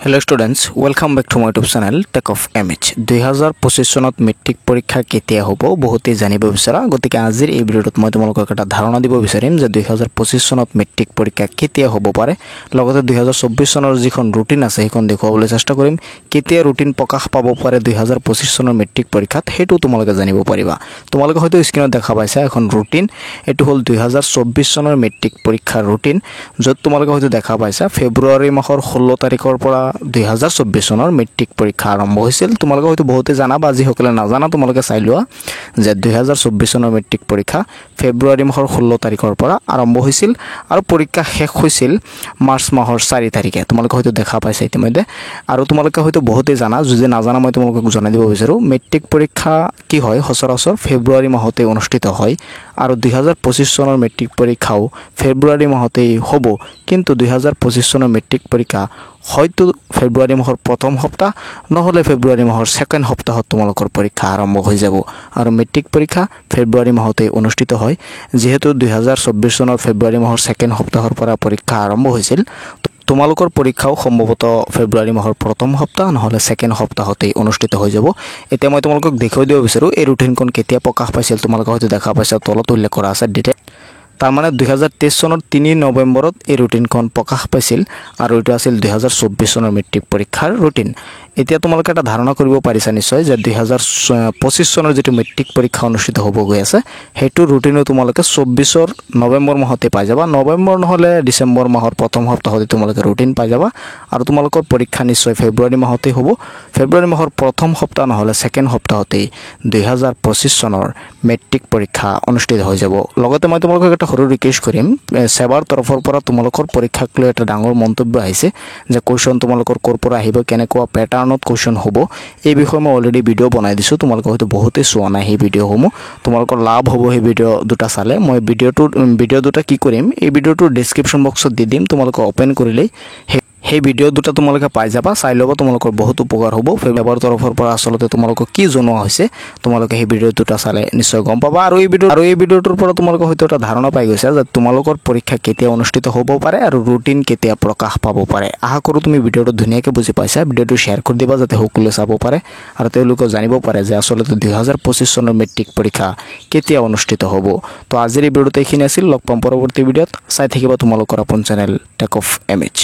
Hello students, welcome back to my YouTube channel Tech of MH 2025 চনত matric পৰীক্ষা কেতিয়া হ'ব বহুতে জানিব বিচাৰা গতিকে আজিৰ এই ভিডিঅ'ত মই তোমালোকক এটা ধাৰণা দিব বিচাৰিম যে 2025 চনত মেট্ৰিক পৰীক্ষা কেতিয়া হ'ব পাৰে লগতে 2024 চনৰ যিখন ৰুটিন আছে সেইখন দেখুৱাবলৈ চেষ্টা কৰিম কেতিয়া ৰুটিন প্ৰকাশ পাব পাৰে 2025 চনৰ মেট্ৰিক পৰীক্ষাত হেতু তোমালোকে জানিব পাৰিবা তোমালোকে হয়তো স্ক্ৰীনত দেখা পাইছা এখন ৰুটিন এটো হ'ল 2024 চনৰ মেট্ৰিক পৰীক্ষাৰ ৰুটিন য'ত তোমালোকে হয়তো দেখা পাইছা ফেব্ৰুৱাৰী মাহৰ 16 তাৰিখৰ পৰা 2024 চনৰ মেট্ৰিক পৰীক্ষা আৰম্ভ হৈছিল তোমালোকে হয়তো বহুতে জানা বা যিসকলে নাজানা তোমালোকে চাই লোৱা যে 2024 চনৰ মেট্ৰিক পৰীক্ষা ফেব্ৰুৱাৰী মাহৰ 16 তাৰিখৰ পৰা আৰম্ভ হৈছিল আৰু পৰীক্ষা শেষ হৈছিল মাৰ্চ মাহৰ 4 তাৰিখে তোমালোকে হয়তো দেখা পাইছা ইতিমধ্যে আৰু তোমালোকে হয়তো বহুতে জানা যদি নাজানা মই তোমালোকক জনাই দিব বিচাৰো মেট্ৰিক পৰীক্ষা কি হয় সচৰাচৰ ফেব্ৰুৱাৰী মাহতে অনুষ্ঠিত হয় আৰু 2025 চনৰ মেট্ৰিক পৰীক্ষাও ফেব্ৰুৱাৰী মাহতেই হ'ব কিন্তু 2025 চনৰ মেট্ৰিক পৰীক্ষা হয়তো ফেব্ৰুৱাৰী মাহৰ প্ৰথম সপ্তাহ নহলে ফেব্ৰুৱাৰী মাহৰ সেকেন্ড সপ্তাহত তোমালোকৰ পৰীক্ষা আৰম্ভ হৈ যাব আৰু মেট্ৰিক পৰীক্ষা ফেব্ৰুৱাৰী মাহতে অনুষ্ঠিত হয় যেহেতু 2024 চনৰ ফেব্ৰুৱাৰী মাহৰ সেকেন্ড সপ্তাহৰ পৰা পৰীক্ষা আৰম্ভ হৈছিল তোমালোকৰ পৰীক্ষাও সম্ভৱতঃ ফেব্ৰুৱাৰী মাহৰ প্ৰথম সপ্তাহ নহলে সেকেন্ড সপ্তাহতে অনুষ্ঠিত হৈ যাব এতিয়া মই তোমালোকক দেখুৱাই দিব বিচাৰো এই ৰুটিনখন কেতিয়া প্ৰকাশ পাইছিল তোমালোকে হয়তো দেখা পাইছা তলত উল্লেখ কৰা আছে ডিটেইল তাৰ মানে 2023 চনৰ 3 নৱেম্বৰত এই ৰুটিনখন প্ৰকাশ পাইছিল আৰু এটা আছিল 2024 চনৰ মেট্ৰিক পৰীক্ষাৰ ৰুটিন এতিয়া তোমালোকে এটা ধাৰণা কৰিব পাৰিছা নিশ্চয় যে 2025 চনৰ যেটো মেট্ৰিক পৰীক্ষা অনুষ্ঠিত হ'ব গৈ আছে হেতু ৰুটিনও তোমালোকে 24 ৰ নৱেম্বৰ মাহতে পাই যাবা নৱেম্বৰ নহলে ডিসেম্বৰ মাহৰ প্ৰথম সপ্তাহতে তোমালোকে ৰুটিন পাই যাবা আৰু তোমালোকৰ পৰীক্ষা নিশ্চয় ফেব্ৰুৱাৰী মাহতে হ'ব ফেব্ৰুৱাৰী মাহৰ প্ৰথম সপ্তাহ নহলে সেকেন্ড সপ্তাহতে 2025 চনৰ মেট্ৰিক পৰীক্ষা অনুষ্ঠিত হৈ যাব লগতে মই তোমালোকক এটা সৰু ৰিকুৱেষ্ট কৰিম সেৱাৰ তৰফৰ পৰা তোমালোকৰ পৰীক্ষাক লৈ এটা ডাঙৰ মন্তব্য আহিছে যে কোৱেশ্চন তোমালোকৰ কৰ পৰা আহিব কেনেকুৱা প্যাটাৰ্নত কোৱেশ্চন হ'ব এই বিষয়ে মই অলৰেডি ভিডিও বনাই দিছো তোমালোকে হয়তো বহুতে চোৱা নাই এই ভিডিওসমূহ তোমালোকৰ লাভ হ'ব এই ভিডিও দুটা চালে মই ভিডিও দুটা কি কৰিম এই ভিডিওটোৰ ডেসক্ৰিপচন বক্সত দি দিম তোমালোকে ওপেন কৰিলে সেই ভিডিও দুটা তোমালোকে পাই যাবা চাই লবা তোমালোকৰ বহুত উপকাৰ হ'ব ফেব্ৰুৱাৰীৰ তৰফৰ পৰা আসলতে তোমালোকক কি জনোৱা হৈছে তোমালোকে এই ভিডিও দুটা চালে নিশ্চয় গম পাবা আৰু এই ভিডিওটোৰ পৰা তোমালোকে হয়তো এটা ধাৰণা পাই গৈছা যে তোমালোকৰ পৰীক্ষা কেতিয়া অনুষ্ঠিত হ'ব পাৰে আৰু ৰুটিন কেতিয়া প্ৰকাশ পাব পাৰে আশা কৰো তুমি ভিডিওটো ধুনীয়াকৈ বুজি পাইছা ভিডিওটো শেয়াৰ কৰি দিবা যাতে সকলোৱে চাব পাৰে আৰু তেওঁলোকে জানিব পাৰে যে আসলতে 2025 চনৰ মেট্ৰিক পৰীক্ষা কেতিয়া অনুষ্ঠিত হ'ব তো আজিৰ এই ভিডিওটো এইখিনি আছিল লগ পাম পৰৱৰ্তী ভিডিওত চাই থাকিবা তোমালোকৰ আপোন চেনেল টেক অফ এমএচ